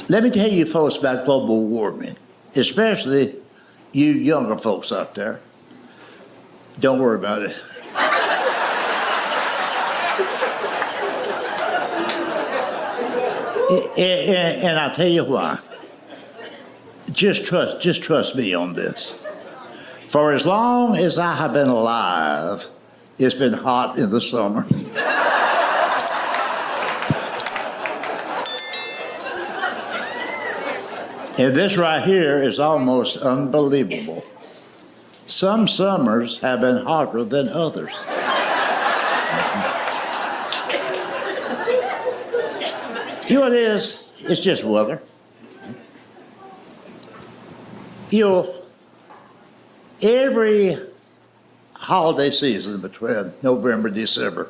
Let me tell you folks about global warming, especially you younger folks out there. Don't worry about it. And I'll tell you why. Just trust me on this. For as long as I have been alive, it's been hot in the summer. And this right here is almost unbelievable. Some summers have been hotter than others. You know what it is? It's just weather. You know, every holiday season between November and December,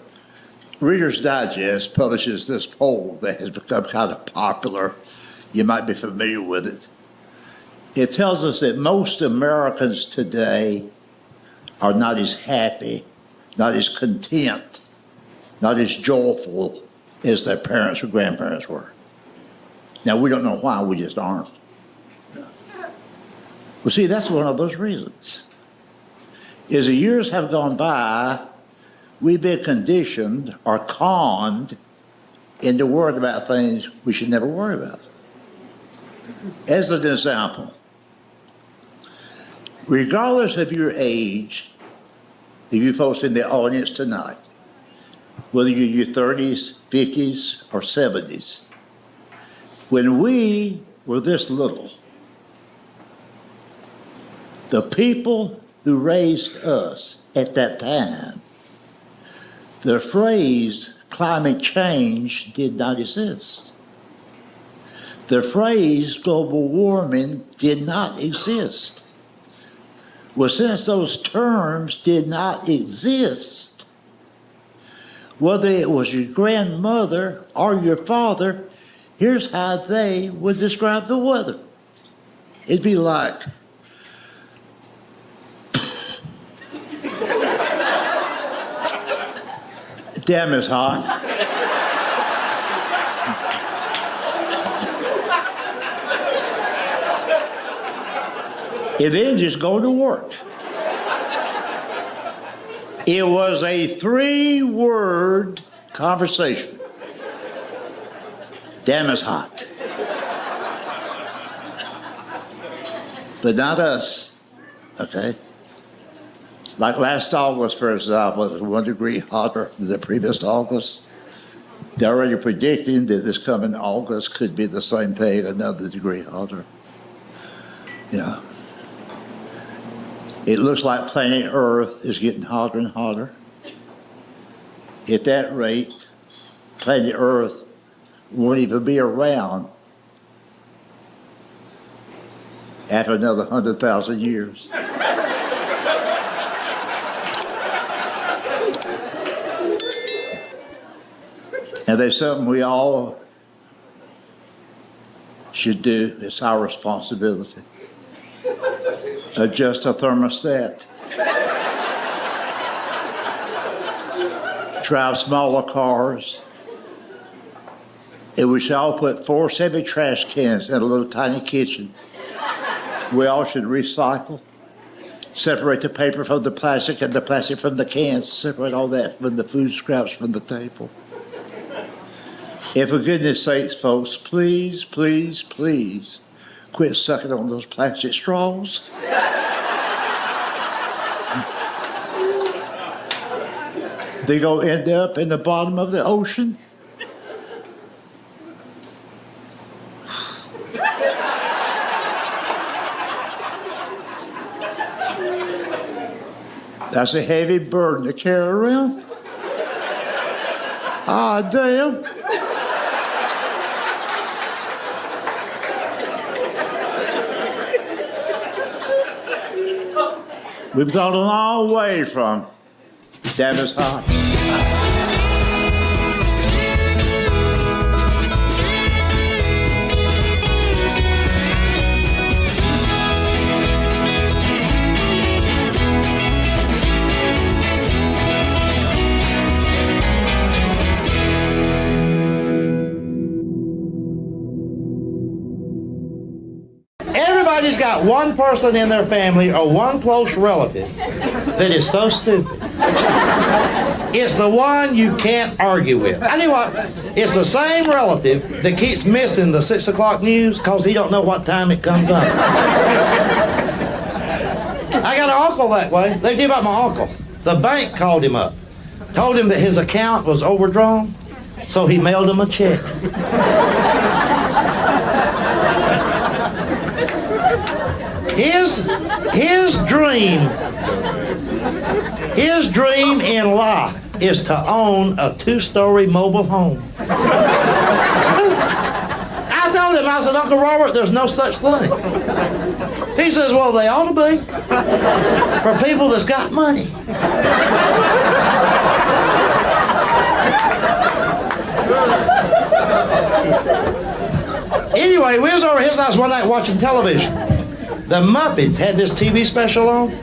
Reader's Digest publishes this poll that has become kind of popular. You might be familiar with it. It tells us that most Americans today are not as happy, not as content, not as joyful as their parents or grandparents were. Now, we don't know why, we just aren't. Well, see, that's one of those reasons. As the years have gone by, we've been conditioned or conned into worrying about things we should never worry about. As an example, regardless of your age, of you folks in the audience tonight, whether you're in your 30s, 50s, or 70s, when we were this little, the people who raised us at that time, the phrase climate change did not exist. The phrase global warming did not exist. Well, since those terms did not exist, whether it was your grandmother or your father, here's how they would describe the weather. It'd be like, damn, it's hot. And then just go to work. It was a 3-word conversation. Damn, it's hot. But not us, okay? Like last August, for example, it was 1 degree hotter than the previous August. They're already predicting that this coming August could be the same thing, another degree hotter. Yeah. It looks like planet Earth is getting hotter and hotter. At that rate, planet Earth won't even be around after another 100,000 years. And there's something we all should do. It's our responsibility. Adjust a thermostat. Drive smaller cars. And we should all put 4 semi-trash cans in a little tiny kitchen. We all should recycle. Separate the paper from the plastic and the plastic from the cans. Separate all that from the food scraps from the table. And for goodness sakes, folks, please, please, please quit sucking on those plastic straws. They're going to end up in the bottom of the ocean. That's a heavy burden to carry around. Ah, damn. We've gone a long way from damn, it's hot. Everybody's got one person in their family or one close relative that is so stupid. It's the one you can't argue with. I tell you what, it's the same relative that keeps missing the 6 o'clock news because he don't know what time it comes on. I got an uncle that way. They did about my uncle. The bank called him up, told him that his account was overdrawn, so he mailed him a check. His dream in life is to own a 2-story mobile home. I told him, I said, Uncle Robert, there's no such thing. He says, well, they ought to be for people that's got money. Anyway, we was over at his house one night watching television. The Muppets had this TV special on.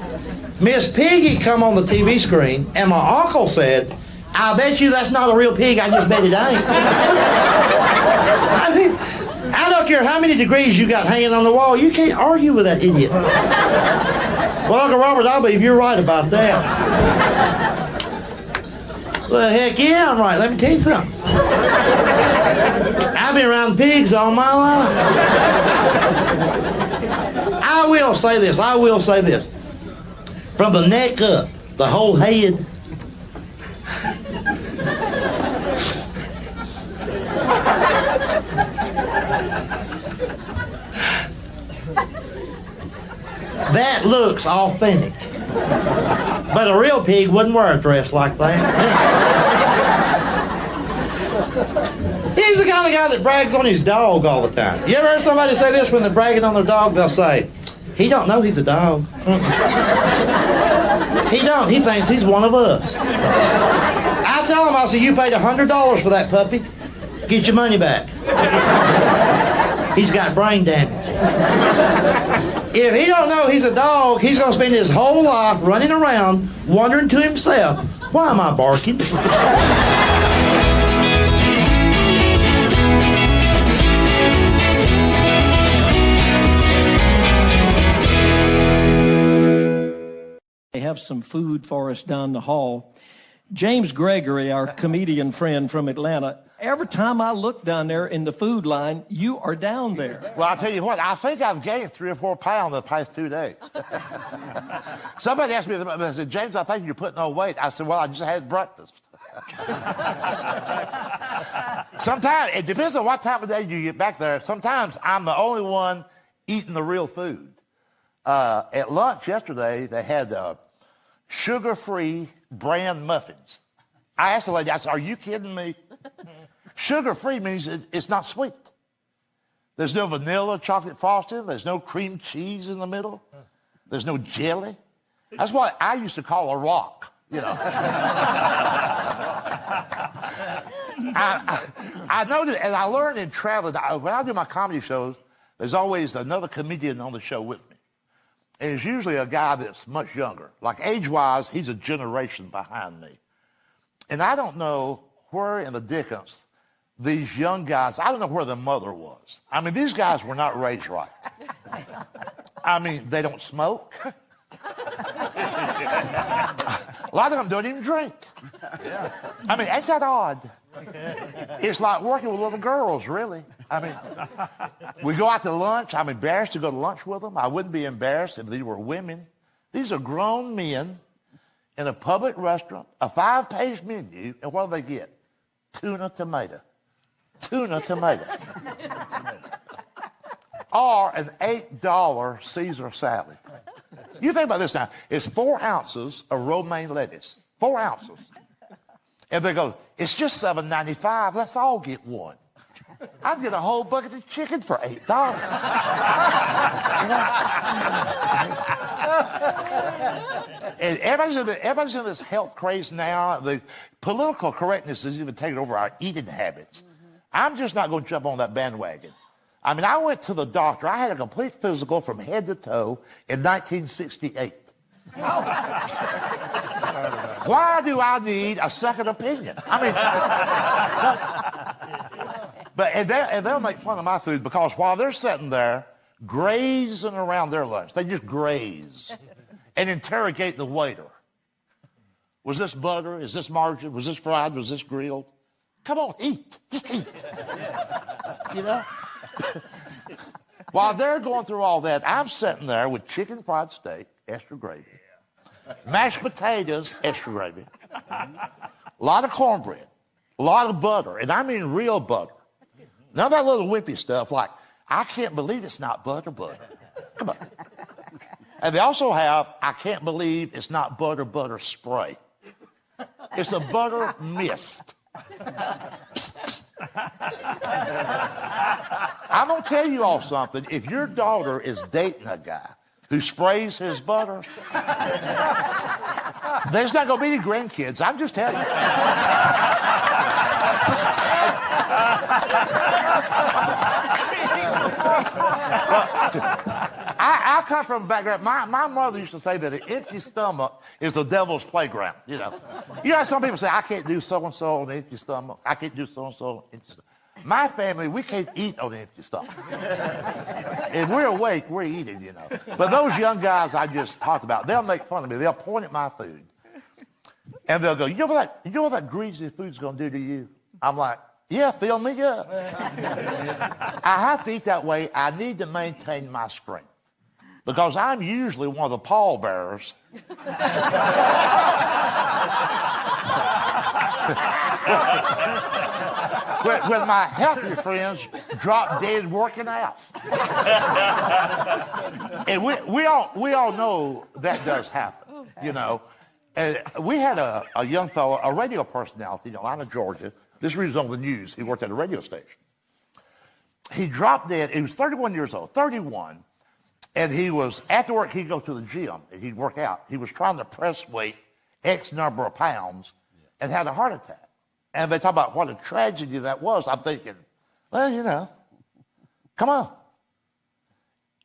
Miss Piggy come on the TV screen, and my uncle said, I bet you that's not a real pig, I just bet it ain't. I mean, I don't care how many degrees you got hanging on the wall, you can't argue with that idiot. Well, Uncle Robert, I believe you're right about that. Well, heck yeah, I'm right. Let me tell you something. I've been around pigs all my life. I will say this. From the neck up, the whole head. That looks authentic. But a real pig wouldn't wear a dress like that. He's the kind of guy that brags on his dog all the time. You ever heard somebody say this when they're bragging on their dog? They'll say, he don't know he's a dog. He don't. He thinks he's one of us. I tell him, I say, you paid $100 for that puppy. Get your money back. He's got brain damage. If he don't know he's a dog, he's going to spend his whole life running around wondering to himself, why am I barking? They have some food for us down the hall. James Gregory, our comedian friend from Atlanta, every time I look down there in the food line, you are down there. Well, I'll tell you what, I think I've gained 3 or 4 pounds in the past 2 days. Somebody asked me, they said, James, I think you're putting on weight. I said, well, I just had breakfast. Sometimes, it depends on what time of day you get back there. Sometimes I'm the only one eating the real food. At lunch yesterday, they had sugar-free bran muffins. I asked the lady, I said, are you kidding me? Sugar-free means it's not sweet. There's no vanilla chocolate frosting. There's no cream cheese in the middle. There's no jelly. That's what I used to call a rock, you know. I noticed, and I learned in traveling, when I do my comedy shows, there's always another comedian on the show with me. And it's usually a guy that's much younger. Like age-wise, he's a generation behind me. And I don't know where in the dickens these young guys, I don't know where their mother was. I mean, these guys were not raised right. I mean, they don't smoke. A lot of them don't even drink. I mean, ain't that odd? It's like working with little girls, really. I mean, we go out to lunch. I'm embarrassed to go to lunch with them. I wouldn't be embarrassed if they were women. These are grown men in a public restaurant, a 5-page menu, and what do they get? Tuna tomato. Tuna tomato. Or an $8 Caesar salad. You think about this now. It's 4 ounces of romaine lettuce. 4 ounces. And they go, it's just $7.95. Let's all get one. I'd get a whole bucket of chicken for $8. And everybody's in this health craze now. The political correctness is even taking over our eating habits. I'm just not going to jump on that bandwagon. I mean, I went to the doctor. I had a complete physical from head to toe in 1968. Why do I need a second opinion? I mean, and they'll make fun of my food because while they're sitting there grazing around their lunch. They just graze and interrogate the waiter. Was this butter? Is this margarine? Was this fried? Was this grilled? Come on, eat. Just eat. You know? While they're going through all that, I'm sitting there with chicken fried steak, extra gravy, mashed potatoes, extra gravy, a lot of cornbread, a lot of butter, and I mean real butter. None of that little wimpy stuff like, I can't believe it's not butter. Come on. And they also have, I can't believe it's not butter spray. It's a butter mist. I'm going to tell you all something. If your daughter is dating a guy who sprays his butter, there's not going to be any grandkids. I'm just telling you. I come from a background. My mother used to say that an empty stomach is the devil's playground. You know how some people say, I can't do so-and-so on an empty stomach. I can't do so-and-so on an empty stomach. My family, we can't eat on an empty stomach. If we're awake, we're eating, you know. But those young guys I just talked about, they'll make fun of me. They'll point at my food. And they'll go, you know what that greasy food's going to do to you? I'm like, yeah, fill me up. I have to eat that way. I need to maintain my strength. Because I'm usually one of the pallbearers. when my healthy friends drop dead working out. And we all know that does happen, you know. And we had a young fellow, a radio personality in Atlanta, Georgia. This reads on the news. He worked at a radio station. He dropped dead. He was 31 years old, 31. And he was, after work, he'd go to the gym and he'd work out. He was trying to press weight X number of pounds and had a heart attack. And they talk about what a tragedy that was. I'm thinking, well, you know, come on.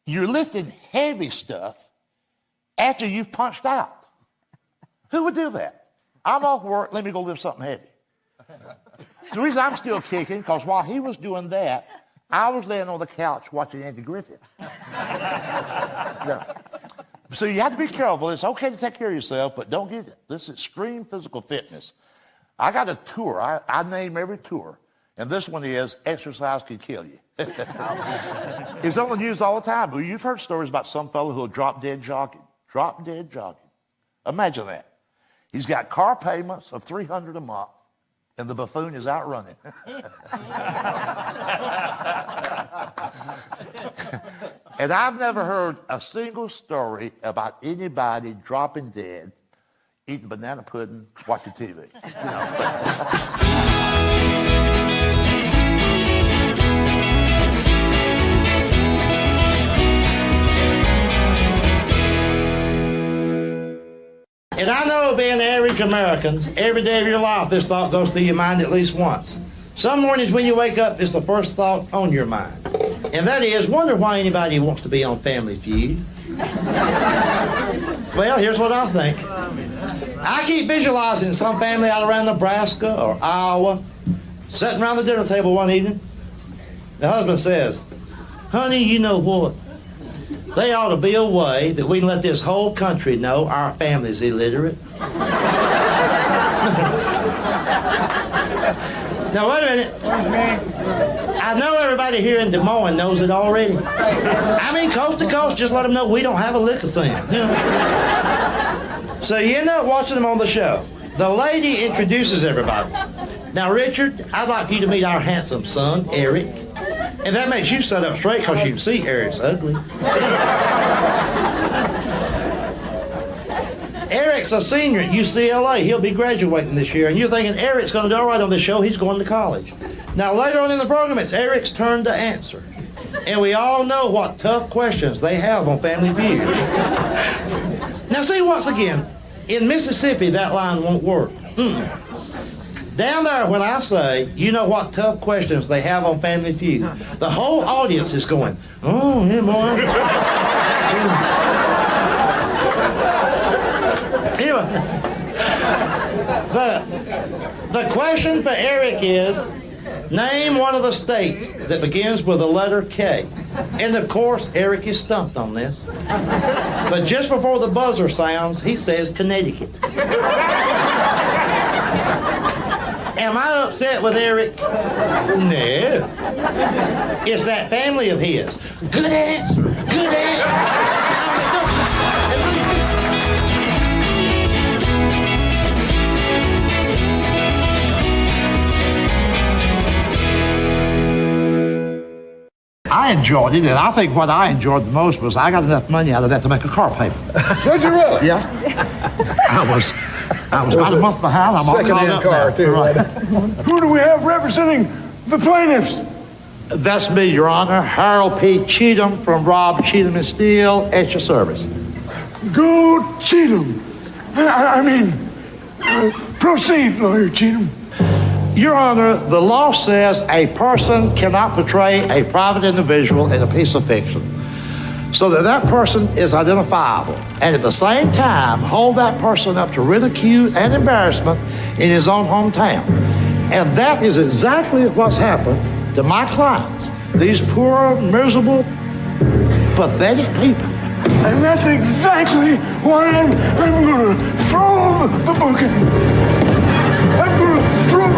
You're lifting heavy stuff after you've punched out. Who would do that? I'm off work, let me go lift something heavy. The reason I'm still kicking, because while he was doing that, I was laying on the couch watching Andy Griffith. Yeah. So you have to be careful. It's okay to take care of yourself, but don't get this extreme physical fitness. I got a tour. I name every tour. And this one is Exercise Can Kill You. It's on the news all the time. But you've heard stories about some fellow who'll drop dead jogging. Drop dead jogging. Imagine that. He's got car payments of $300 a month. And the buffoon is out running. And I've never heard a single story about anybody dropping dead, eating banana pudding, watching TV. You know. And I know, being average Americans, every day of your life, this thought goes through your mind at least once. Some mornings when you wake up, it's the first thought on your mind. And that is, wonder why anybody wants to be on Family Feud. Well, here's what I think. I keep visualizing some family out around Nebraska or Iowa, sitting around the dinner table one evening. The husband says, honey, you know what? They ought to be a way that we can let this whole country know our family's illiterate. Now, wait a minute. I know everybody here in Des Moines knows it already. I mean, coast to coast, just let them know we don't have a lick of thing. You know? So you end up watching them on the show. The lady introduces everybody. Now, Richard, I'd like you to meet our handsome son, Eric. And that makes you sit up straight because you can see Eric's ugly. Eric's a senior at UCLA. He'll be graduating this year. And you're thinking Eric's going to do all right on this show. He's going to college. Now, later on in the program, it's Eric's turn to answer. And we all know what tough questions they have on Family Feud. Now, see, once again, in Mississippi, that line won't work. Down there, when I say, you know what tough questions they have on Family Feud, the whole audience is going, oh, yeah, boy. Anyway, the question for Eric is, Name one of the states that begins with the letter K. And of course, Eric is stumped on this. But just before the buzzer sounds, he says Connecticut. Am I upset with Eric? No. It's that family of his. Good answer. Good answer. I enjoyed it, and I think what I enjoyed the most was I got enough money out of that to make a car payment. Did you really? Yeah. I was about a month behind. I'm all caught Second-hand up car, now. too. Right. Who do we have representing the plaintiffs? That's me, Your Honor. Harold P. Cheatham from Rob Cheatham and Steel at your service. Go Cheatham. Proceed, Lawyer Cheatham. Your Honor, the law says a person cannot portray a private individual in a piece of fiction so that that person is identifiable, and at the same time hold that person up to ridicule and embarrassment in his own hometown. And that is exactly what's happened to my clients, these poor, miserable, pathetic people. And that's exactly why I'm going to throw the book at him. I'm going to throw.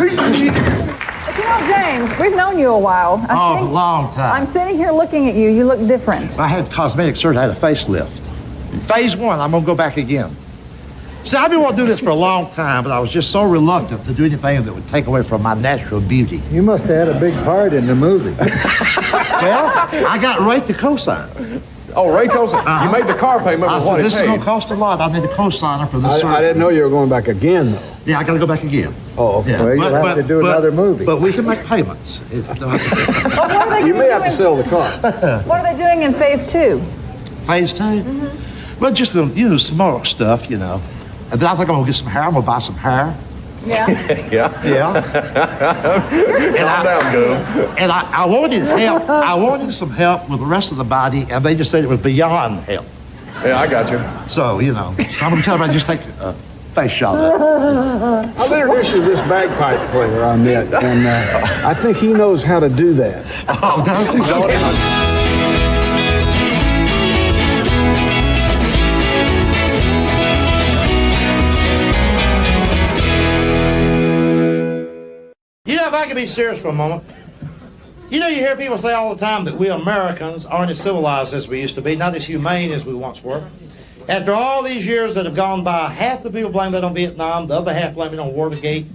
But James, we've known you a while. A long time. I'm sitting here looking at you. You look different. I had cosmetic surgery. I had a facelift. Phase 1, I'm going to go back again. See, I've been wanting to do this for a long time, but I was just so reluctant to do anything that would take away from my natural beauty. You must have had a big part in the movie. Well, I got Ray to co-sign. Oh, Ray Coulson, you made the car payment I with said, what this it is going paid. to cost a lot. I need a co-signer for this surgery. I didn't know you were going back again, though. Yeah, I got to go back again. Oh, Yeah, well, you'll have to do another movie. But we can make payments. Well, what are they You gonna may be have to doing- sell the car. What are they doing in phase 2? Phase 2? Well, just, some more stuff, And then I think I'm going to get some hair. I'm going to buy some hair. Yeah. Yeah. Yeah. Calm down, Goob. And I wanted help. I wanted some help with the rest of the body, and they just said it was beyond help. Yeah, I got you. So, so I'm going to tell them I just take a face shot of it. I'll introduce you to this bagpipe player I met, and I think he knows how to do that. Oh, does he? If I could be serious for a moment. You hear people say all the time that we Americans aren't as civilized as we used to be, not as humane as we once were. After all these years that have gone by, half the people blame that on Vietnam, the other half blame it on Watergate.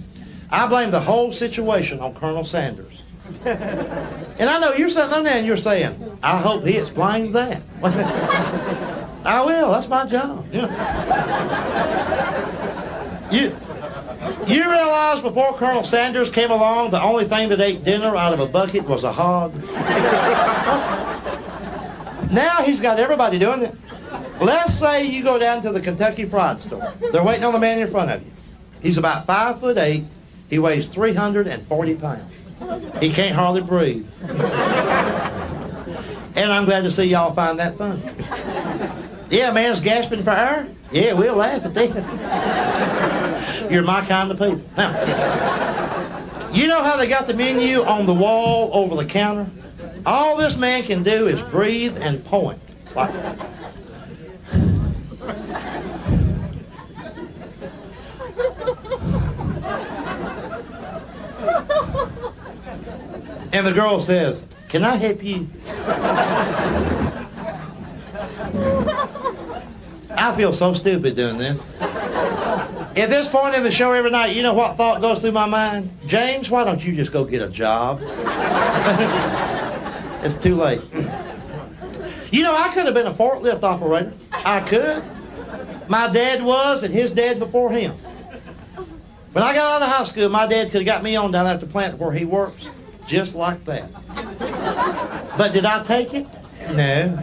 I blame the whole situation on Colonel Sanders. And I know you're sitting there and you're saying, I hope he explains that. I will, that's my job. You realize before Colonel Sanders came along, the only thing that ate dinner out of a bucket was a hog? Now he's got everybody doing it. Let's say you go down to the Kentucky Fried Store. They're waiting on the man in front of you. He's about 5'8". He weighs 340 pounds. He can't hardly breathe. And I'm glad to see y'all find that funny. Yeah, man's gasping for air. Yeah, we'll laugh at that. You're my kind of people. Now, you know how they got the menu on the wall over the counter? All this man can do is breathe and point. Like, and the girl says, "Can I help you?" I feel so stupid doing this. At this point in the show every night, you know what thought goes through my mind? James, why don't you just go get a job? It's too late. I could have been a forklift operator. I could. My dad was, and his dad before him. When I got out of high school, my dad could have got me on down there at the plant where he works, just like that. But did I take it? No.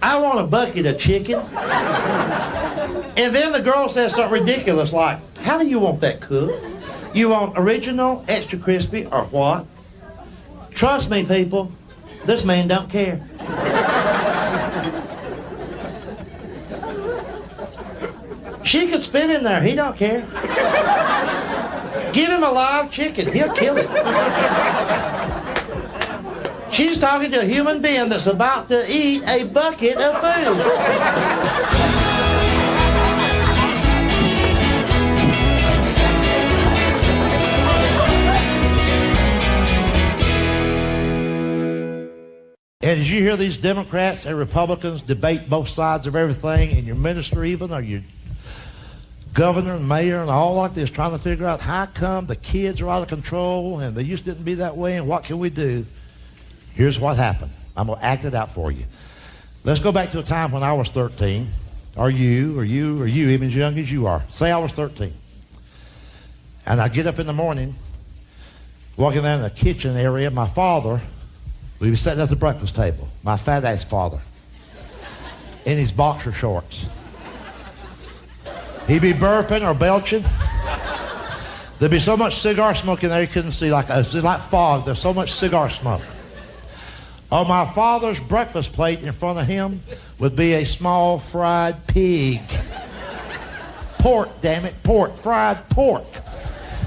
I want a bucket of chicken. And then the girl says something ridiculous like, "How do you want that cooked?" You want original, extra crispy, or what? Trust me, people, this man don't care. She could spit in there, he don't care. Give him a live chicken, he'll kill it. She's talking to a human being that's about to eat a bucket of food. And as you hear these Democrats and Republicans debate both sides of everything, and your minister even, or your governor and mayor and all like this, trying to figure out how come the kids are out of control and they used to didn't be that way and what can we do? Here's what happened. I'm going to act it out for you. Let's go back to a time when I was 13, or you, even as young as you are. Say I was 13. And I get up in the morning, walking down in the kitchen area, my father, we were sitting at the breakfast table, my fat-ass father, in his boxer shorts. He'd be burping or belching. There'd be so much cigar smoke in there you couldn't see, it's like fog. There's so much cigar smoke. On my father's breakfast plate in front of him would be a small fried pig. Pork, damn it, pork, fried pork.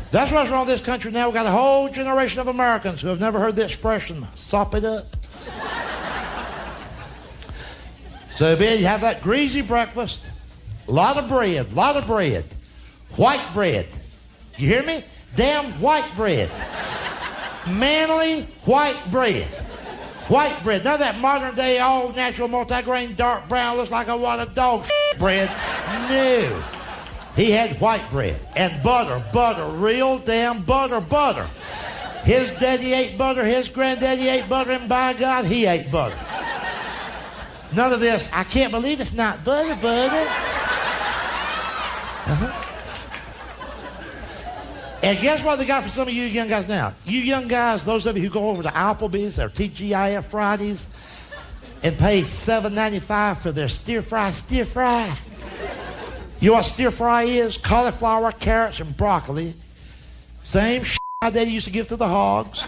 That's what's wrong with this country now. We've got a whole generation of Americans who have never heard the expression, sop it up. So then you have that greasy breakfast, a lot of bread, white bread. You hear me? Damn white bread. Manly white bread. White bread. None of that modern day, all natural, multi-grain, dark brown, looks like a wad of dog bread. No. He had white bread and butter, real damn butter. His daddy ate butter, his granddaddy ate butter, and by God, he ate butter. None of this, I can't believe it's not butter. And guess what they got for some of you young guys now? You young guys, those of you who go over to Applebee's or TGIF Fridays and pay $7.95 for their stir fry. You know what stir fry is? Cauliflower, carrots, and broccoli. Same shit my daddy used to give to the hogs.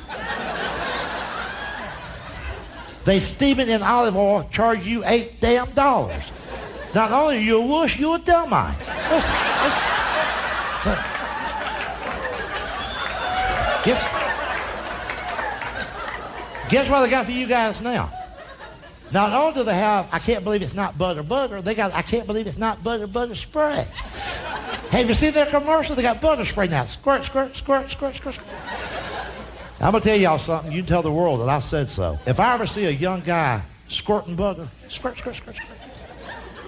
They steam it in olive oil, charge you $8 damn. Not only are you a wuss, you're a dumbass. Listen. Guess what they got for you guys now? Not only do they have, I can't believe it's not butter, they got, I can't believe it's not butter spray. Have you seen their commercial? They got butter spray now. Squirt. I'm going to tell y'all something. You can tell the world that I said so. If I ever see a young guy squirting butter, squirt,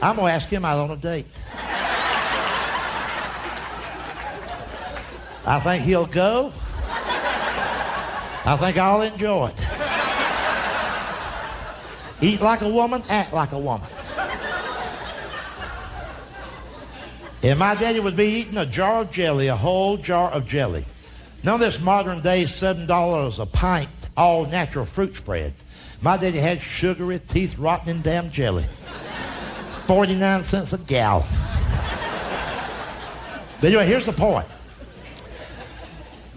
I'm going to ask him out on a date. I think he'll go. I think I'll enjoy it. Eat like a woman, act like a woman. And my daddy would be eating a jar of jelly, a whole jar of jelly. None of this modern day $7 a pint, all natural fruit spread. My daddy had sugary, teeth rotting damn jelly. 49 cents a gallon. But anyway, here's the point.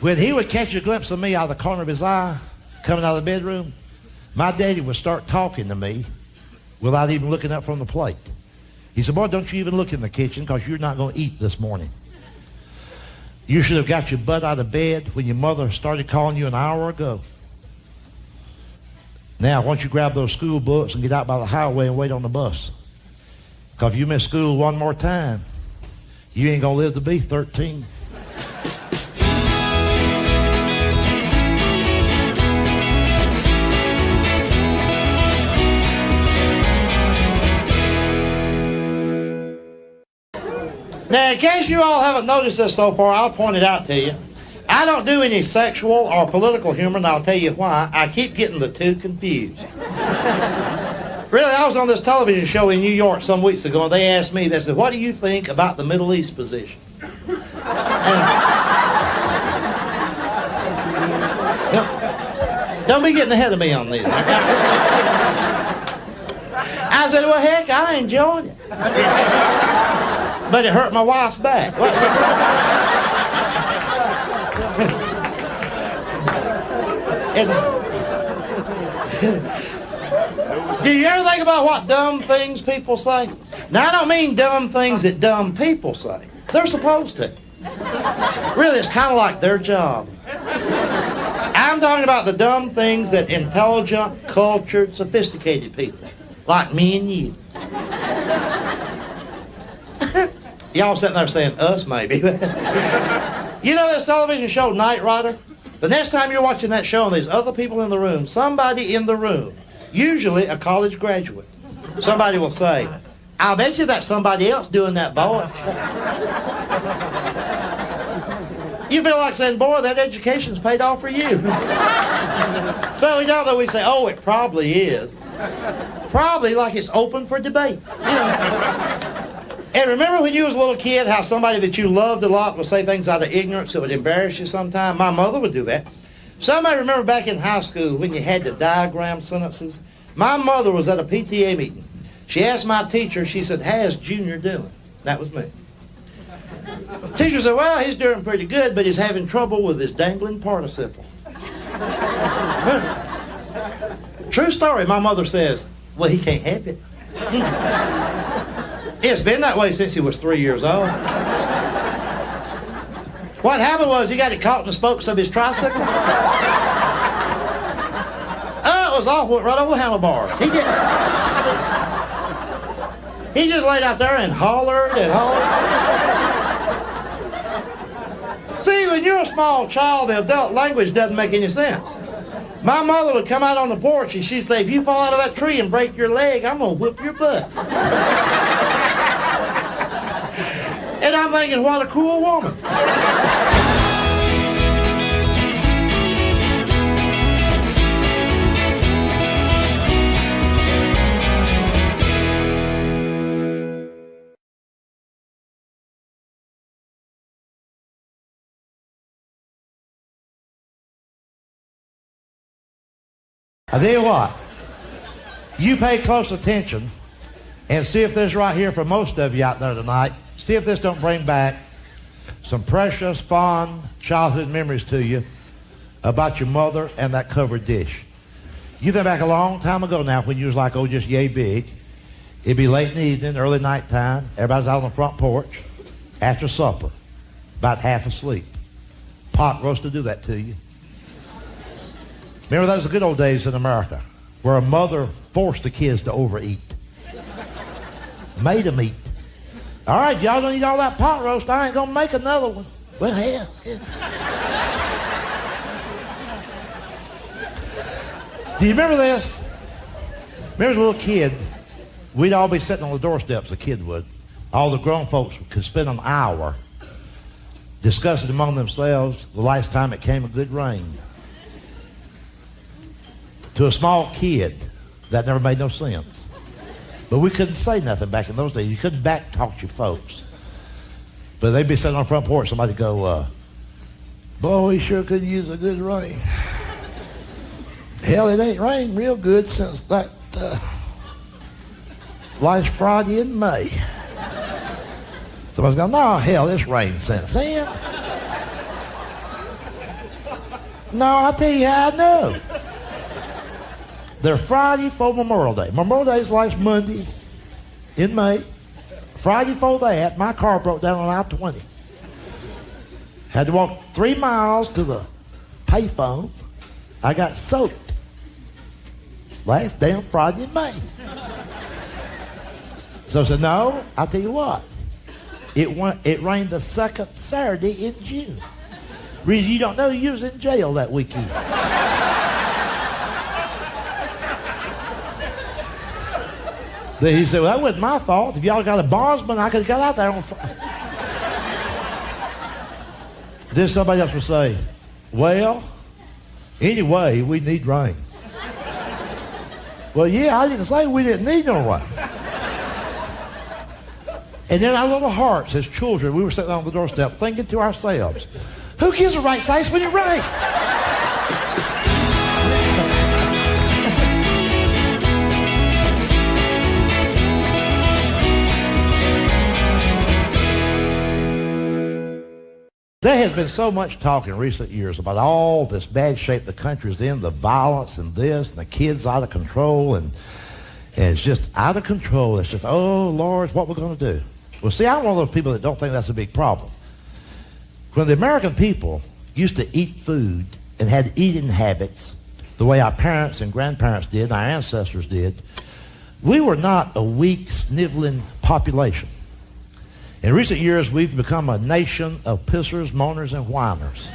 When he would catch a glimpse of me out of the corner of his eye, coming out of the bedroom, my daddy would start talking to me without even looking up from the plate. He said, boy, don't you even look in the kitchen because you're not going to eat this morning. You should have got your butt out of bed when your mother started calling you an hour ago. Now, why don't you grab those school books and get out by the highway and wait on the bus? Because if you miss school one more time, you ain't going to live to be 13. Now, in case you all haven't noticed this so far, I'll point it out to you. I don't do any sexual or political humor, and I'll tell you why. I keep getting the two confused. Really, I was on this television show in New York some weeks ago, and they asked me, they said, what do you think about the Middle East position? Don't be getting ahead of me on these. I said, well, heck, I enjoyed it. But it hurt my wife's back. And do you ever think about what dumb things people say? Now, I don't mean dumb things that dumb people say. They're supposed to. Really, it's kind of like their job. I'm talking about the dumb things that intelligent, cultured, sophisticated people, like me and you. Y'all sitting there saying us, maybe. You know this television show, Knight Rider? The next time you're watching that show and there's other people in the room, somebody in the room, usually a college graduate, somebody will say, I'll bet you that's somebody else doing that voice. You feel like saying, boy, that education's paid off for you. But we don't, though. We say, oh, it probably is. Probably like it's open for debate. You know. And remember when you was a little kid, how somebody that you loved a lot would say things out of ignorance that would embarrass you sometime? My mother would do that. Somebody remember back in high school when you had to diagram sentences? My mother was at a PTA meeting. She asked my teacher, she said, how's Junior doing? That was me. The teacher said, well, he's doing pretty good, but he's having trouble with his dangling participle. True story, my mother says, well, he can't have it. It's been that way since he was 3 years old. What happened was he got it caught in the spokes of his tricycle. Oh, it was awful. Went right over the handlebars. He just laid out there and hollered and hollered. See, when you're a small child, the adult language doesn't make any sense. My mother would come out on the porch and she'd say, if you fall out of that tree and break your leg, I'm going to whip your butt. And I'm thinking, what a cool woman. I tell you what, you pay close attention and see if this right here for most of you out there tonight, see if this don't bring back some precious, fond childhood memories to you about your mother and that covered dish. You think back a long time ago now when you was like, oh, just yay big. It'd be late in the evening, early night time. Everybody's out on the front porch after supper, about half asleep. Pot roast to do that to you. Remember, those were the good old days in America where a mother forced the kids to overeat. Made them eat. All right, y'all don't eat all that pot roast. I ain't going to make another one. Well, hell. Do you remember this? Remember as a little kid, we'd all be sitting on the doorsteps, the kid would. All the grown folks could spend an hour discussing among themselves the last time it came a good rain. To a small kid, that never made no sense. But we couldn't say nothing back in those days. You couldn't back talk your folks. But they'd be sitting on the front porch, somebody would go, boy, we sure could use a good rain. Hell, it ain't rained real good since that last Friday in May. Somebody's going, no, hell, it's rained since then. No, I'll tell you how I know. They're Friday for Memorial Day. Memorial Day is last Monday in May. Friday before that, my car broke down on I-20. Had to walk 3 miles to the payphone. I got soaked. Last damn Friday in May. So I said, no, I'll tell you what. It rained the second Saturday in June. Reason you don't know, you was in jail that weekend. Then he said, well, that wasn't my fault. If y'all got a bondsman, I could have got out there on Friday. Then somebody else would say, well, anyway, we need rain. Well, yeah, I didn't say we didn't need no rain. And then our little hearts as children, we were sitting on the doorstep thinking to ourselves, who gives a right size when it rains? There has been so much talk in recent years about all this bad shape the country's in, the violence and this, and the kids out of control, and it's just out of control. It's just, oh, Lord, what we're going to do. Well, see, I'm one of those people that don't think that's a big problem. When the American people used to eat food and had eating habits the way our parents and grandparents did, our ancestors did, we were not a weak, sniveling population. In recent years, we've become a nation of pissers, moaners, and whiners.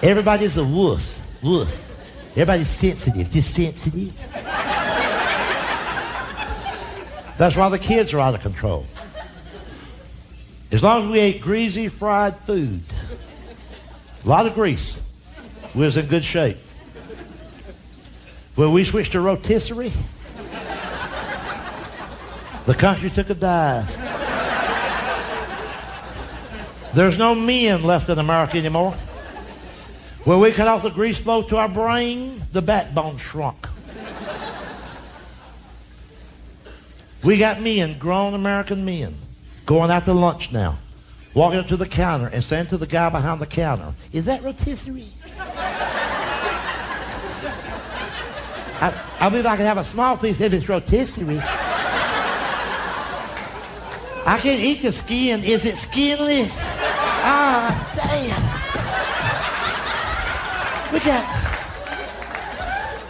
Everybody's a wuss. Everybody's sensitive, just sensitive. That's why the kids are out of control. As long as we ate greasy, fried food, a lot of grease, we was in good shape. When we switched to rotisserie, the country took a dive. There's no men left in America anymore. When we cut off the grease flow to our brain, the backbone shrunk. We got men, grown American men, going out to lunch now, walking up to the counter and saying to the guy behind the counter, "Is that rotisserie?" I believe I can have a small piece if it's rotisserie. I can eat the skin. Is it skinless? Ah, damn.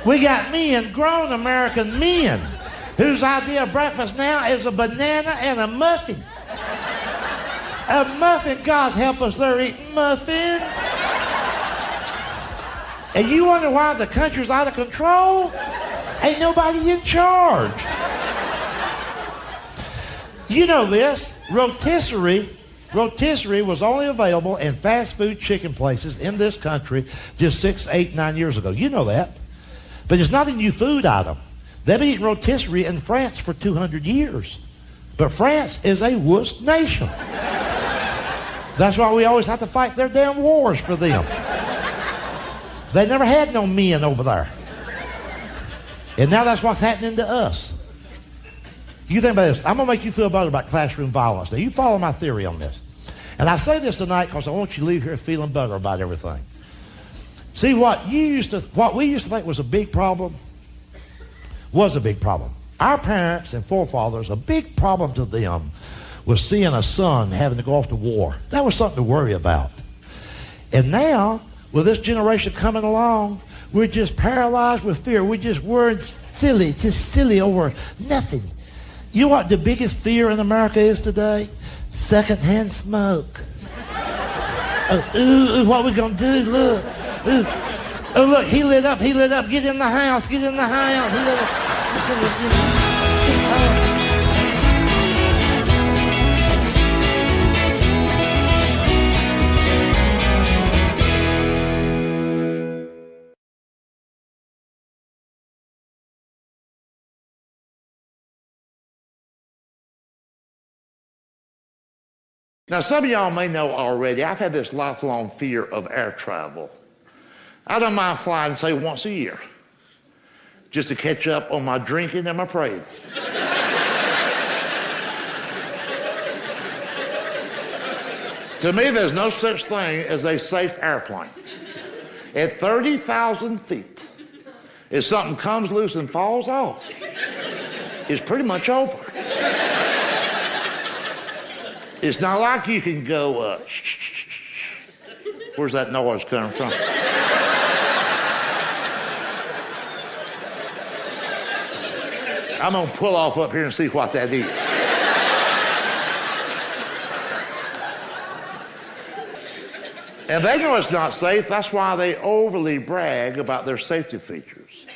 We got men, grown American men, whose idea of breakfast now is a banana and a muffin. A muffin, God help us, they're eating muffin. And you wonder why the country's out of control? Ain't nobody in charge. You know this, rotisserie was only available in fast food chicken places in this country just 6, 8, 9 years ago. You know that. But it's not a new food item. They've been eating rotisserie in France for 200 years. But France is a wuss nation. That's why we always have to fight their damn wars for them. They never had no men over there. And now that's what's happening to us. You think about this. I'm going to make you feel better about classroom violence. Now, you follow my theory on this. And I say this tonight because I want you to leave here feeling better about everything. See, what we used to think was a big problem was a big problem. Our parents and forefathers, a big problem to them was seeing a son having to go off to war. That was something to worry about. And now, with this generation coming along, we're just paralyzed with fear. We're just worried silly over nothing. You know what the biggest fear in America is today? Secondhand smoke. What we gonna do? Look. Oh, look, he lit up. Get in the house. He lit up. Now, some of y'all may know already, I've had this lifelong fear of air travel. I don't mind flying, say, once a year, just to catch up on my drinking and my praying. To me, there's no such thing as a safe airplane. At 30,000 feet, if something comes loose and falls off, it's pretty much over. It's not like you can go, shh. Where's that noise coming from? I'm gonna pull off up here and see what that is. And they know it's not safe. That's why they overly brag about their safety features.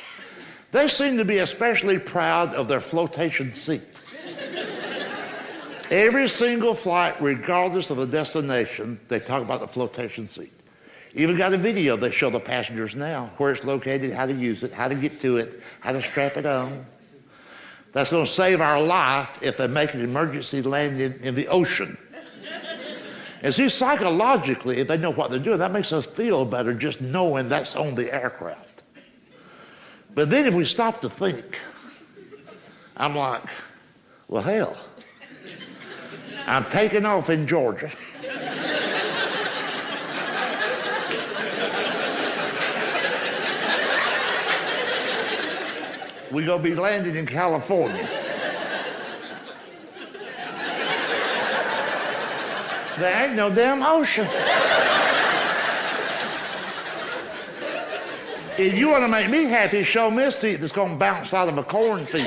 They seem to be especially proud of their flotation seat. Every single flight, regardless of the destination, they talk about the flotation seat. Even got a video they show the passengers now, where it's located, how to use it, how to get to it, how to strap it on. That's going to save our life if they make an emergency landing in the ocean. And see, psychologically, if they know what they're doing, that makes us feel better just knowing that's on the aircraft. But then if we stop to think, I'm like, well, hell, I'm taking off in Georgia. we're going to be landing in California. There ain't no damn ocean. If you want to make me happy, show me a seat that's going to bounce out of a cornfield.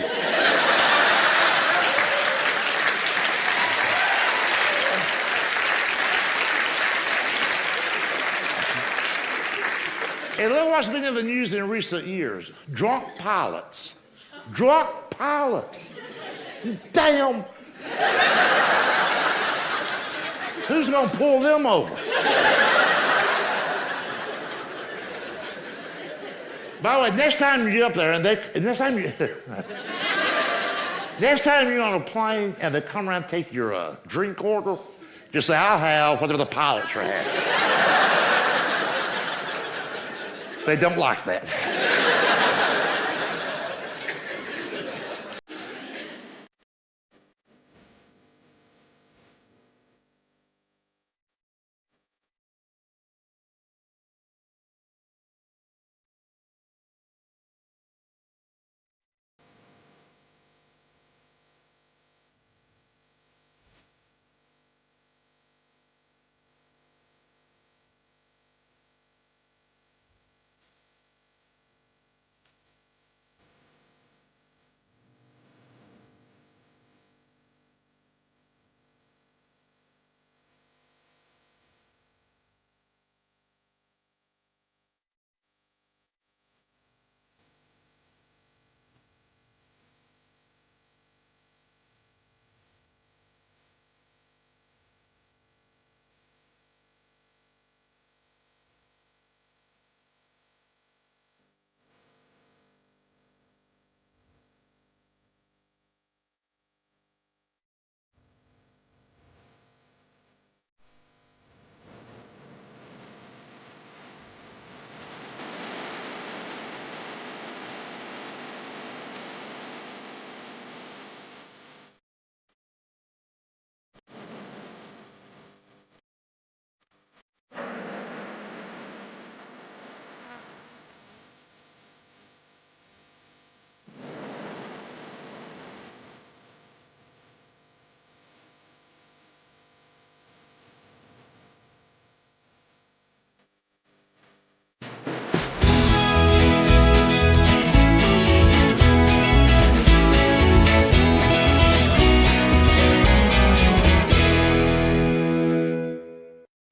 And look what's been in the news in recent years. Drunk pilots. Drunk pilots. Damn. Who's going to pull them over? By the way, next time you get up there, next time you're on a plane and they come around and take your drink order, just say, I'll have whatever the pilots are having. They don't like that.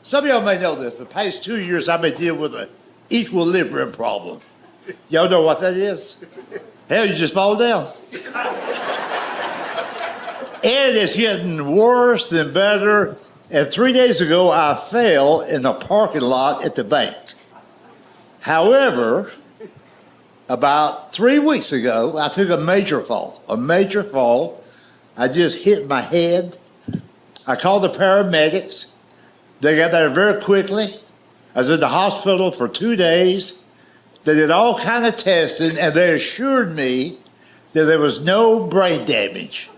Some of y'all may know this. For the past 2 years, I've been dealing with an equilibrium problem. Y'all know what that is? Hell, you just fall down. And it's getting worse than better. And 3 days ago, I fell in the parking lot at the bank. However, about 3 weeks ago, I took a major fall. I just hit my head. I called the paramedics. They got there very quickly. I was in the hospital for 2 days. They did all kind of testing, and they assured me that there was no brain damage.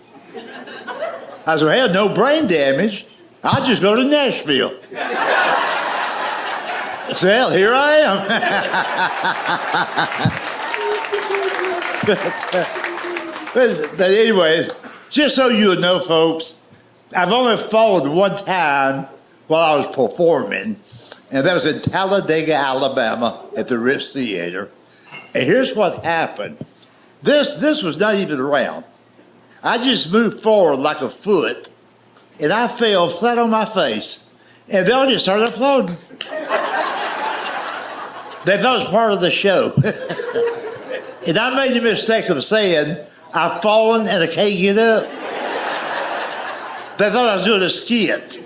I said, hell, no brain damage? I'll just go to Nashville. So, hell, here I am. But anyways, just so you know, folks, I've only fallen one time while I was performing, and that was in Talladega, Alabama, at the Ritz Theater. And here's what happened. This was not even around. I just moved forward like a foot, and I fell flat on my face, and they all just started applauding. They thought it was part of the show. And I made the mistake of saying, I've fallen and I can't get up. They thought I was doing a skit.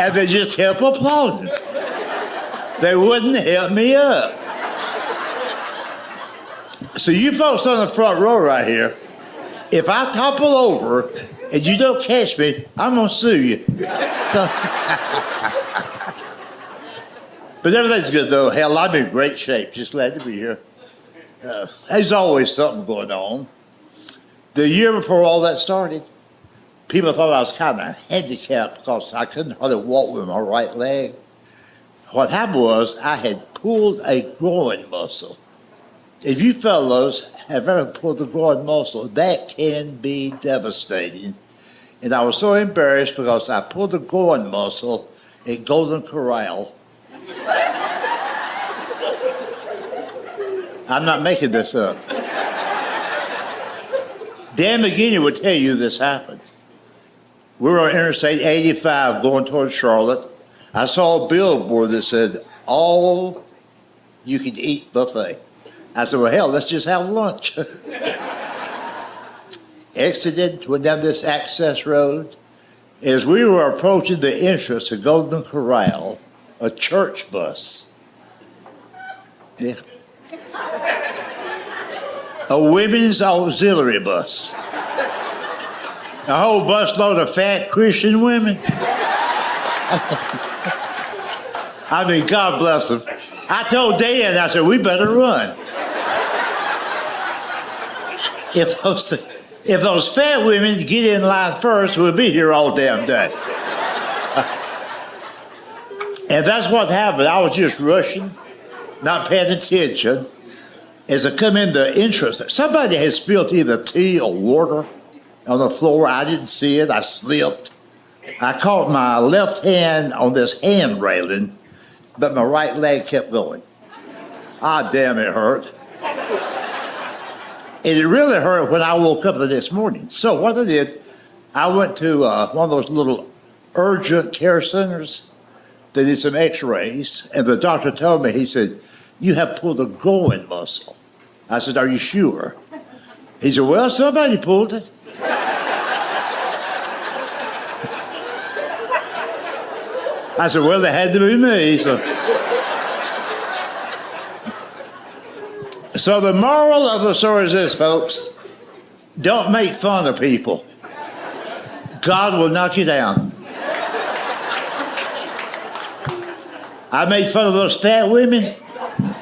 And they just kept applauding. They wouldn't help me up. So you folks on the front row right here, if I topple over and you don't catch me, I'm going to sue you. So, but everything's good, though. Hell, I'm in great shape. Just glad to be here. There's always something going on. The year before all that started, people thought I was kind of handicapped because I couldn't hardly walk with my right leg. What happened was I had pulled a groin muscle. If you fellows have ever pulled the groin muscle, that can be devastating. And I was so embarrassed because I pulled the groin muscle at Golden Corral. I'm not making this up. Dan McGinney would tell you this happened. We were on Interstate 85 going towards Charlotte. I saw a billboard that said, all you can eat buffet. I said, well, hell, let's just have lunch. Exited, went down this access road. As we were approaching the entrance to Golden Corral, a church bus. Yeah. A women's auxiliary bus. A whole busload of fat Christian women. I mean, God bless them. I told Dan, I said, we better run. If those fat women get in line first, we'll be here all damn day. And that's what happened. I was just rushing, not paying attention. As I come in the entrance, somebody had spilled either tea or water on the floor. I didn't see it. I slipped. I caught my left hand on this hand railing, but my right leg kept going. Ah, damn, it hurt. And it really hurt when I woke up the next morning. So what I did, I went to one of those little urgent care centers. They did some x-rays, and the doctor told me, he said, you have pulled a groin muscle. I said, are you sure? He said, well, somebody pulled it. I said, well, it had to be me. So the moral of the story is this, folks. Don't make fun of people. God will knock you down. I made fun of those fat women,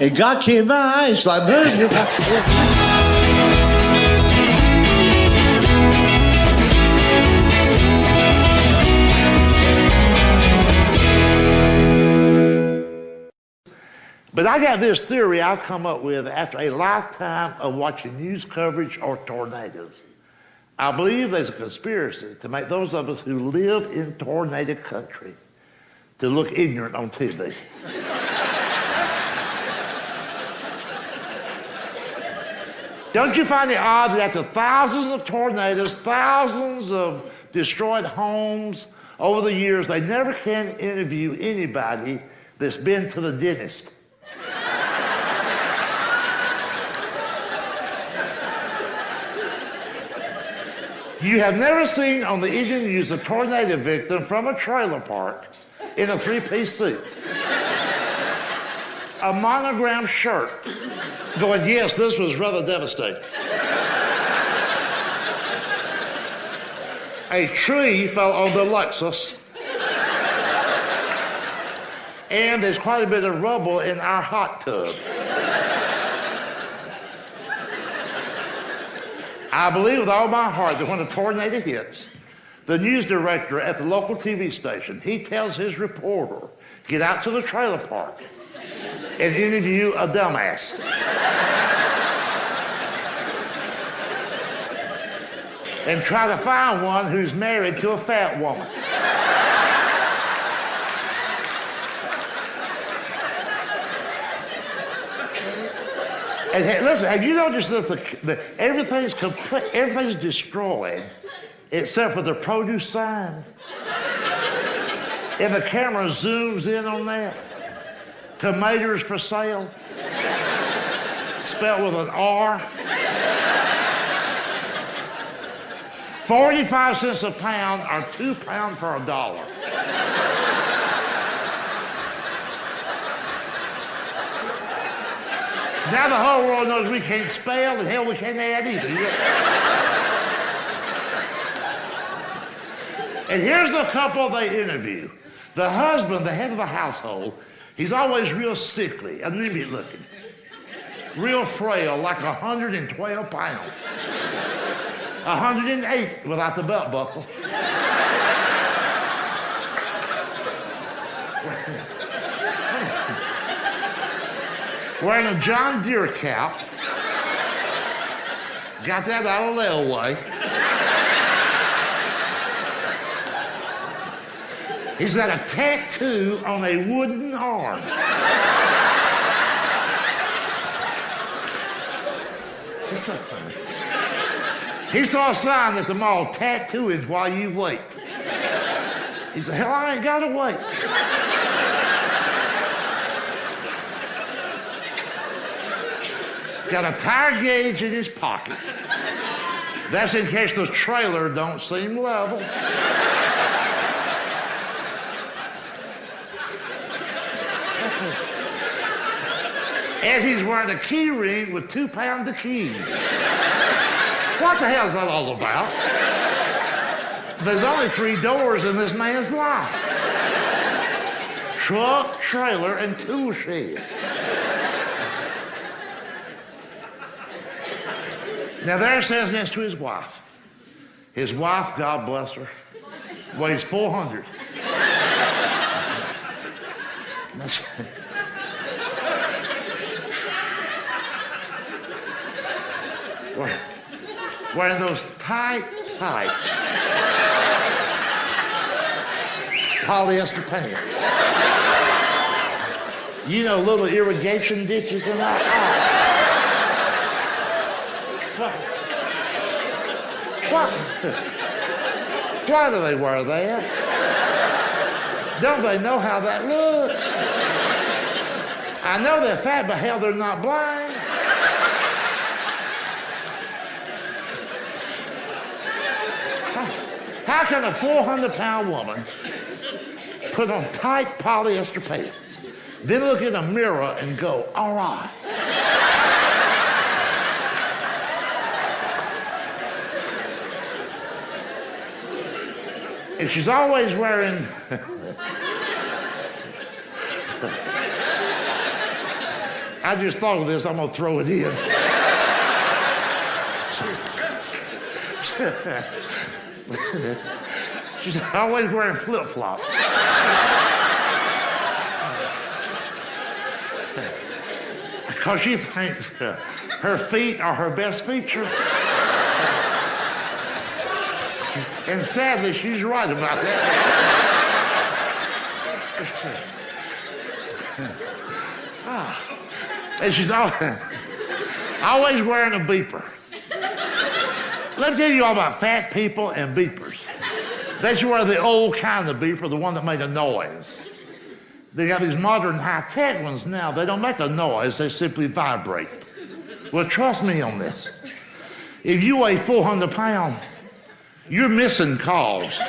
and God came in my eyes like, man, you're about to do. But I got this theory I've come up with after a lifetime of watching news coverage or tornadoes. I believe there's a conspiracy to make those of us who live in tornado country to look ignorant on TV. Don't you find it odd that after thousands of tornadoes, thousands of destroyed homes over the years, they never can interview anybody that's been to the dentist? You have never seen on the evening news a tornado victim from a trailer park in a three-piece suit, a monogrammed shirt, going, yes, this was rather devastating. A tree fell on the Lexus, and there's quite a bit of rubble in our hot tub. I believe with all my heart that when a tornado hits, the news director at the local TV station, he tells his reporter, get out to the trailer park and interview a dumbass. And try to find one who's married to a fat woman. And hey, listen, have you noticed that everything's destroyed except for the produce sign? And the camera zooms in on that. Tomatoes for sale, spelled with an R. 45 cents a pound or 2 pounds for $1. Now the whole world knows we can't spell, and hell, we can't add either. And here's the couple they interview. The husband, the head of the household, he's always real sickly, anemic looking, real frail, like 112 pounds. 108 without the belt buckle. Wearing a John Deere cap Got that out of layaway. He's got a tattoo on a wooden arm. He saw a sign at the mall, tattooing while you wait. He said, hell, I ain't gotta wait. Got a tire gauge in his pocket. That's in case the trailer don't seem level. And he's wearing a key ring with 2 pounds of keys. What the hell's that all about? There's only 3 doors in this man's life. Truck, trailer, and tool shed. Now there it says next to his wife. His wife, God bless her, weighs 400. That's wearing those tight polyester pants. You know, little irrigation ditches and all. Why do they wear that? Don't they know how that looks? I know they're fat, but hell, they're not blind. How can a 400-pound woman put on tight polyester pants, then look in a mirror and go, all right? And she's always wearing... I just thought of this, I'm gonna throw it in. She's always wearing flip-flops. Because she thinks her feet are her best feature. And sadly, she's right about that. And she's always wearing a beeper. Let me tell you all about fat people and beepers. They should wear the old kind of beeper, the one that made a noise. They got these modern high-tech ones now. They don't make a noise, they simply vibrate. Well, trust me on this. If you weigh 400 pounds, you're missing calls.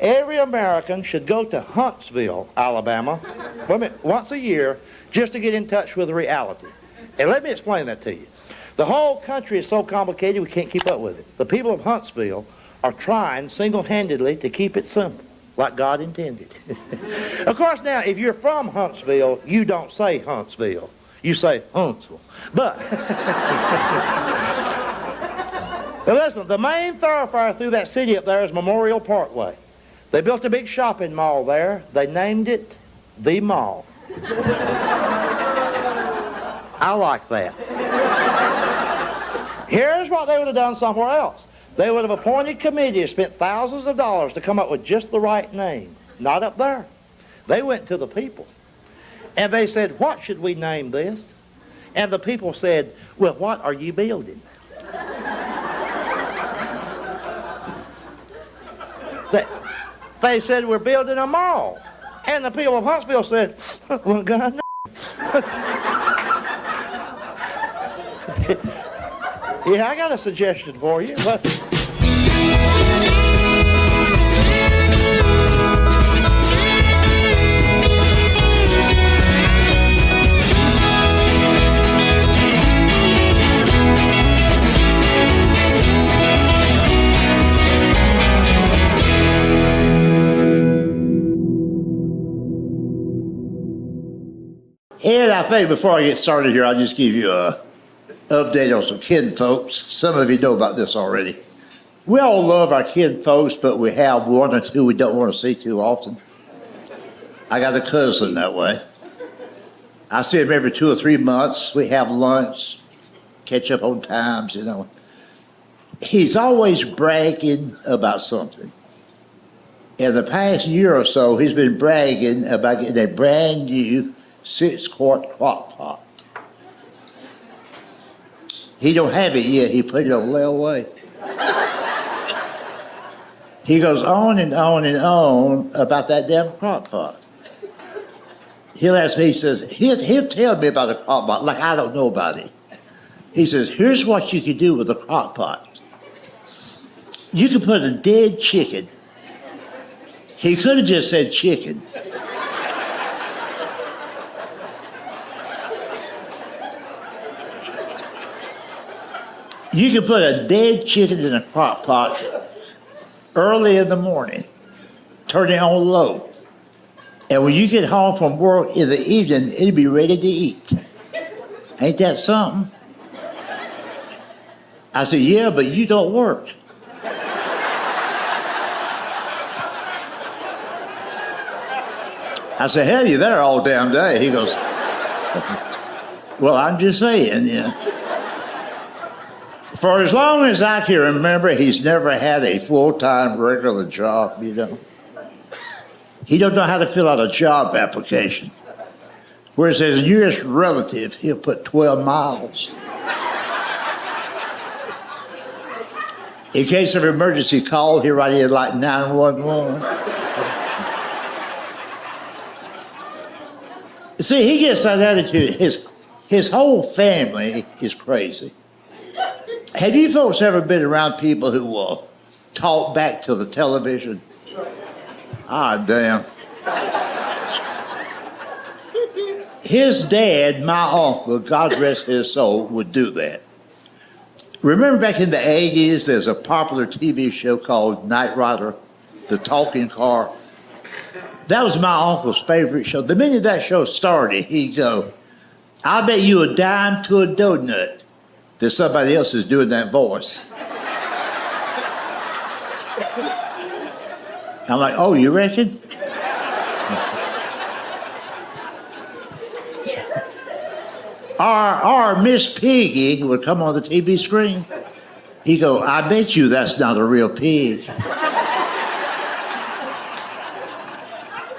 Every American should go to Huntsville, Alabama, once a year just to get in touch with reality. And let me explain that to you. The whole country is so complicated we can't keep up with it. The people of Huntsville are trying single-handedly to keep it simple, like God intended. Of course, now, if you're from Huntsville, you don't say Huntsville. You say Huntsville. But, now listen, the main thoroughfare through that city up there is Memorial Parkway. They built a big shopping mall there. They named it The Mall. I like that. Here's what they would have done somewhere else. They would have appointed committees, spent thousands of dollars to come up with just the right name. Not up there. They went to the people. And they said, what should we name this? And the people said, well, what are you building? They said, we're building a mall. And the people of Huntsville said, well, God, no. Yeah, I got a suggestion for you. And I think before I get started here, I'll just give you a update on some kin folks. Some of you know about this already. We all love our kin folks, but we have one or two we don't want to see too often. I got a cousin that way. I see him every 2 or 3 months. We have lunch, catch up on times, you know. He's always bragging about something. In the past year or so, he's been bragging about getting a brand new 6-quart crock pot. He don't have it yet. He put it on layaway. He goes on and on and on about that damn crock pot. He'll ask me, he says, he'll tell me about a crock pot like I don't know about it. He says, here's what you can do with a crock pot. You can put a dead chicken. He could have just said chicken. You can put a dead chicken in a crock pot early in the morning, turn it on low, and when you get home from work in the evening, it'll be ready to eat. Ain't that something? I said, yeah, but you don't work. I said, hell, you're there all damn day. He goes, well, I'm just saying, yeah. For as long as I can remember, he's never had a full-time regular job, you know. He don't know how to fill out a job application. Whereas his nearest relative, he'll put 12 miles. In case of emergency call, he'll write in like 911. See, he gets that attitude. His whole family is crazy. Have you folks ever been around people who will talk back to the television? Ah, damn. His dad, my uncle, God rest his soul, would do that. Remember back in the 80s, there's a popular TV show called Knight Rider, the talking car. That was my uncle's favorite show. The minute that show started, he'd go, I'll bet you a dime to a donut that somebody else is doing that voice. I'm like, oh, you reckon? Our Miss Piggy would come on the TV screen. He'd go, I bet you that's not a real pig.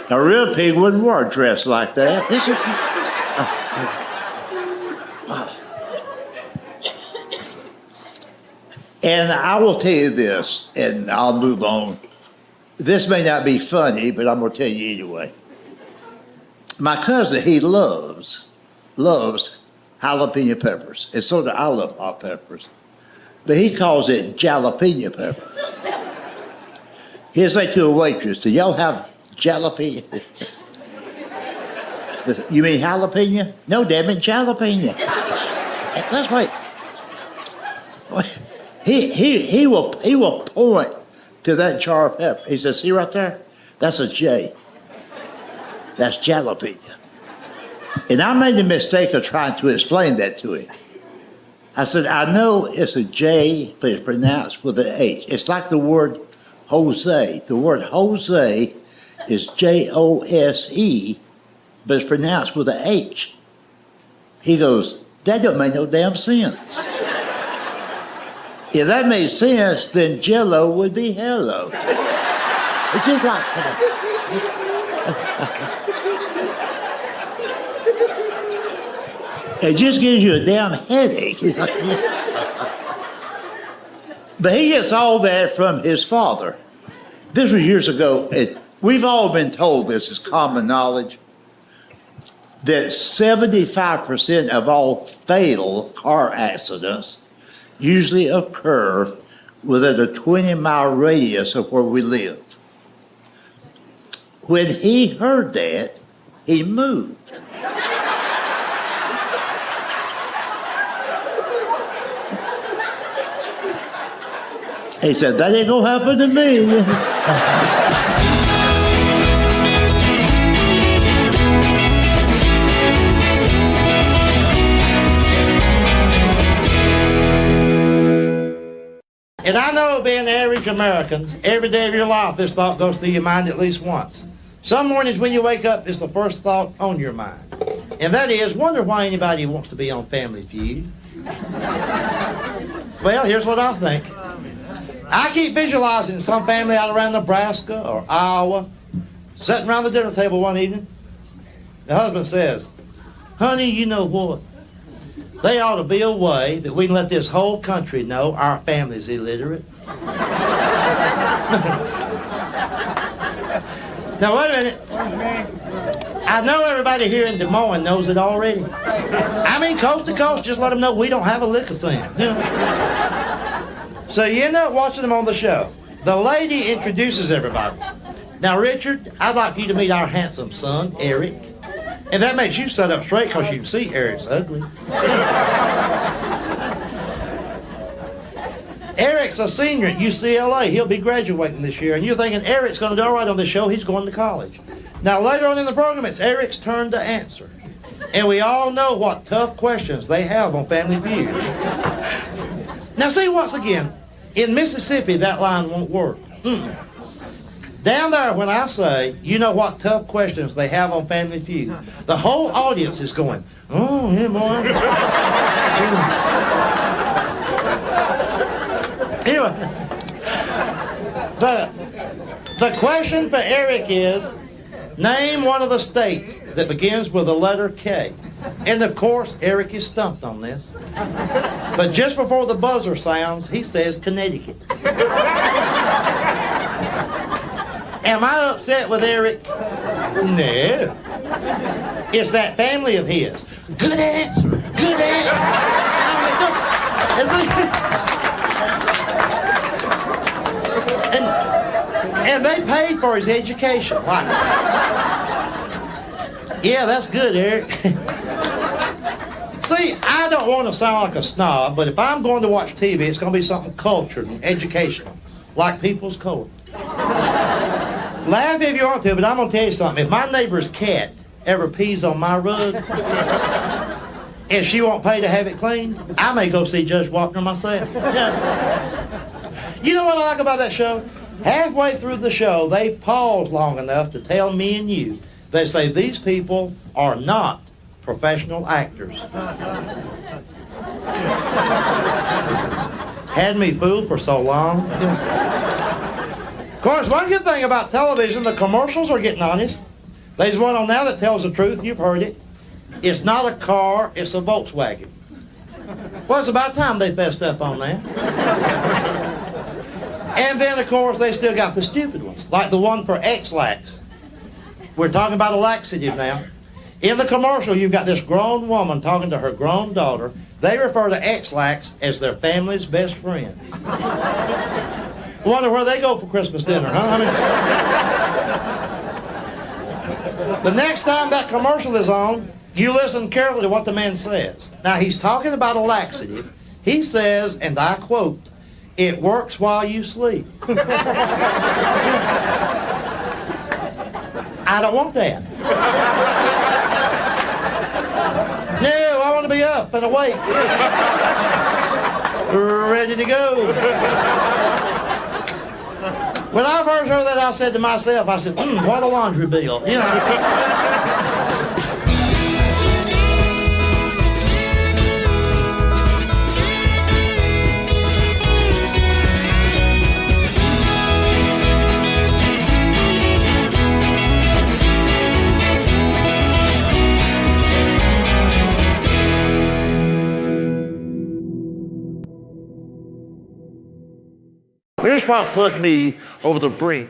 A real pig wouldn't wear a dress like that. And I will tell you this, and I'll move on. This may not be funny, but I'm going to tell you anyway. My cousin, he loves jalapeno peppers. And so do I love hot peppers. But he calls it jalapeno pepper. He'll say to a waitress, do y'all have jalapeno? You mean jalapeno? No, damn it, jalapeno. That's right. He will point to that jar of pepper. He says, see right there? That's a J. That's jalapeno. And I made the mistake of trying to explain that to him. I said, I know it's a J, but it's pronounced with an H. It's like the word Jose. The word Jose is Jose, but it's pronounced with an H. He goes, that don't make no damn sense. If that made sense, then Jello would be hello. It's just like it just gives you a damn headache. But he gets all that from his father. This was years ago. We've all been told this is common knowledge, that 75% of all fatal car accidents usually occur within a 20-mile radius of where we live. When he heard that, he moved. He said, that ain't gonna happen to me. And I know, being average Americans, every day of your life, this thought goes through your mind at least once. Some mornings when you wake up, it's the first thought on your mind. And that is, wonder why anybody wants to be on Family Feud. Well, here's what I think. I keep visualizing some family out around Nebraska or Iowa, sitting around the dinner table one evening. The husband says, honey, you know what? They ought to be a way that we can let this whole country know our family's illiterate. Now, wait a minute. I know everybody here in Des Moines knows it already. I mean, coast to coast, just let them know we don't have a lick of thing. You know? So you end up watching them on the show. The lady introduces everybody. Now, Richard, I'd like you to meet our handsome son, Eric. And that makes you sit up straight because you can see Eric's ugly. Eric's a senior at UCLA. He'll be graduating this year. And you're thinking Eric's going to do all right on this show. He's going to college. Now, later on in the program, it's Eric's turn to answer. And we all know what tough questions they have on Family Feud. Now, see, once again, in Mississippi, that line won't work. Down there, when I say, you know what tough questions they have on Family Feud, the whole audience is going, oh, yeah, boy. Anyway, the question for Eric is, name one of the states that begins with the letter K. And of course, Eric is stumped on this. But just before the buzzer sounds, he says Connecticut. Am I upset with Eric? No. It's that family of his. Good answer. Good answer. And they paid for his education. Like, yeah, that's good, Eric. See, I don't want to sound like a snob, but if I'm going to watch TV, it's going to be something cultured and educational, like People's Court. Laugh if you want to, but I'm going to tell you something. If my neighbor's cat ever pees on my rug and she won't pay to have it cleaned, I may go see Judge Wapner myself. Yeah. You know what I like about that show? Halfway through the show, they pause long enough to tell me and you, they say, these people are not professional actors. Had me fooled for so long. Of course, one good thing about television, the commercials are getting honest. There's one on now that tells the truth. You've heard it. It's not a car, it's a Volkswagen. Well, it's about time they fessed up on that. And then, of course, they still got the stupid ones, like the one for X-Lax. We're talking about a laxative now. In the commercial, you've got this grown woman talking to her grown daughter. They refer to X-Lax as their family's best friend. Wonder where they go for Christmas dinner, huh? I mean, the next time that commercial is on, you listen carefully to what the man says. Now, he's talking about a laxative. He says, and I quote, "It works while you sleep." I don't want that. No, I want to be up and awake, ready to go. When I first heard that, I said to myself, I said, what a laundry bill. You know. Here's what put me over the brink.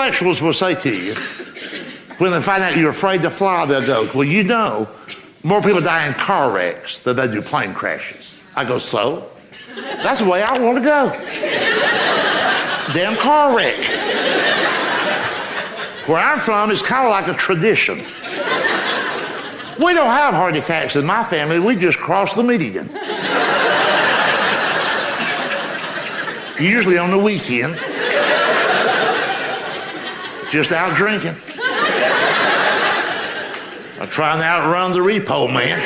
intellectuals will say to you, when they find out you're afraid to fly, they'll go, well, you know, more people die in car wrecks than they do plane crashes. I go, so? That's the way I want to go. Damn car wreck. Where I'm from, it's kind of like a tradition. We don't have heart attacks in my family. We just cross the median. Usually on the weekend. Just out drinking. I'm trying to outrun the repo man.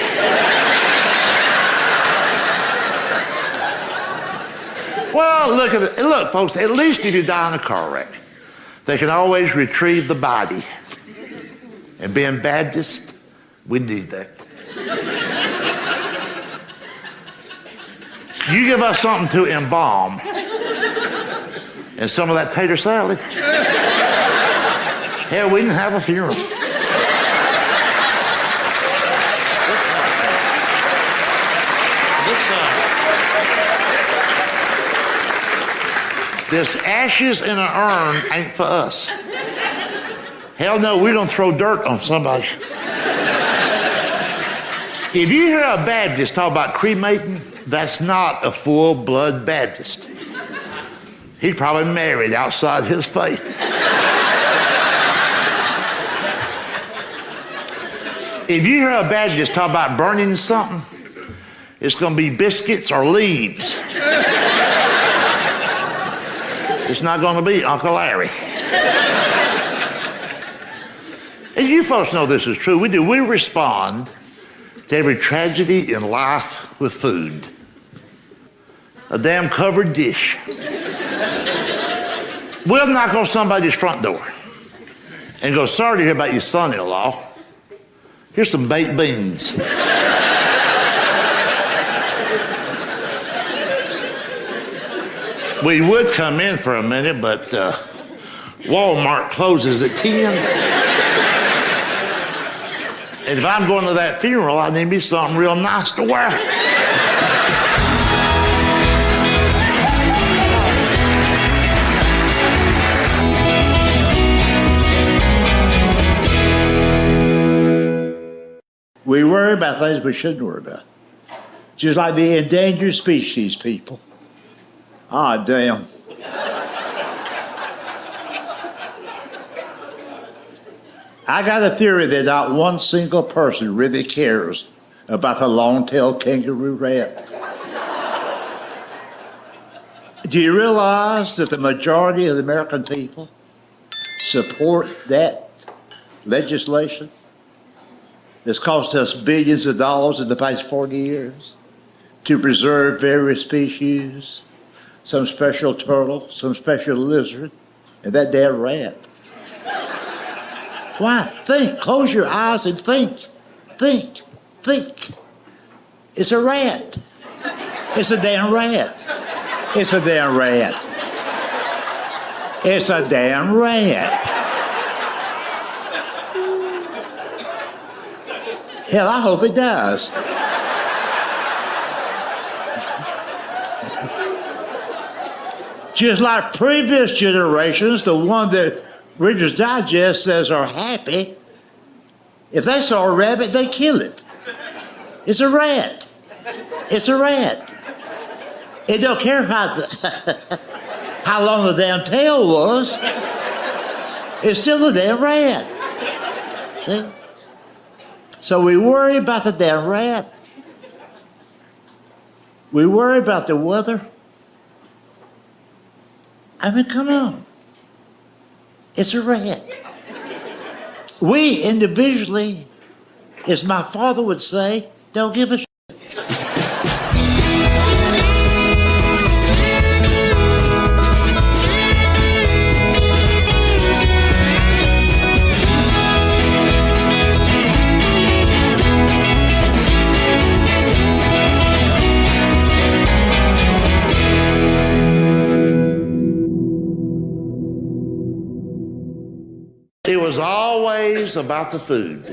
Well, look at it. Look, folks, at least if you die in a car wreck, they can always retrieve the body. And being Baptist, we need that. You give us something to embalm and some of that tater salad. Hell, we can have a funeral. This ashes in an urn ain't for us. Hell no, we're gonna throw dirt on somebody. If you hear a Baptist talk about cremating, that's not a full-blood Baptist. He's probably married outside his faith. If you hear a Baptist talk about burning something, it's gonna be biscuits or leaves. It's not going to be Uncle Larry. And you folks know this is true. We do. We respond to every tragedy in life with food. A damn covered dish. We'll knock on somebody's front door and go, sorry to hear about your son-in-law. Here's some baked beans. We would come in for a minute, but Walmart closes at 10. And if I'm going to that funeral, I need me something real nice to wear. We worry about things we shouldn't worry about. Just like the endangered species people. Ah, damn. I got a theory that not one single person really cares about the long-tailed kangaroo rat. Do you realize that the majority of the American people support that legislation that's cost us billions of dollars in the past 40 years to preserve various species? Some special turtle, some special lizard, and that damn rat. Why? Think. Close your eyes and think. Think. Think. It's a rat. It's a damn rat. It's a damn rat. It's a damn rat. Hell, I hope it does. Just like previous generations, the one that Reader's Digest says are happy, if they saw a rabbit, they kill it. It's a rat. It's a rat. It don't care how long the damn tail was. It's still a damn rat. See? So we worry about the damn rat. We worry about the weather. I mean, come on. It's a rat. We individually, as my father would say, don't give a shit. It was always about the food.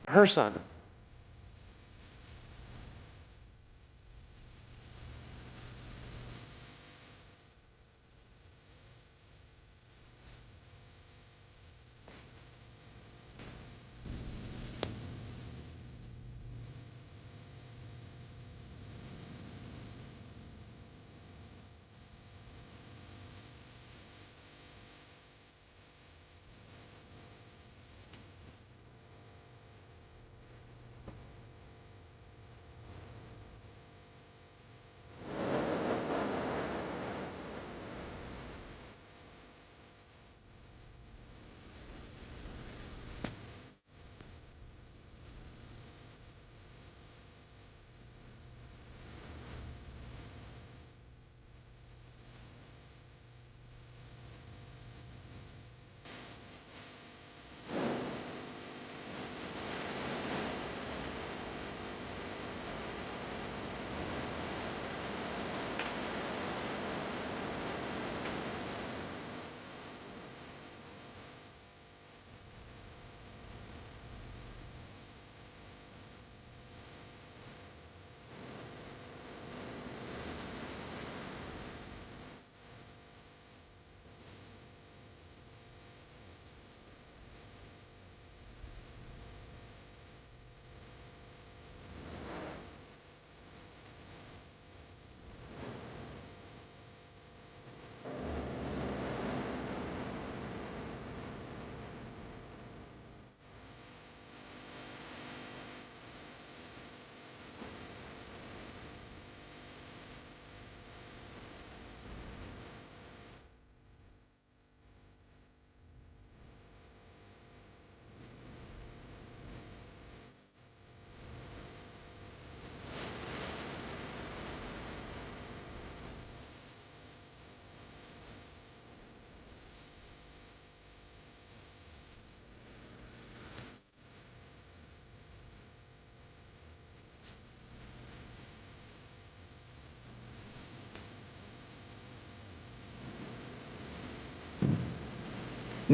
Her son.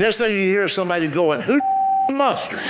Next thing you hear somebody going, who mustard?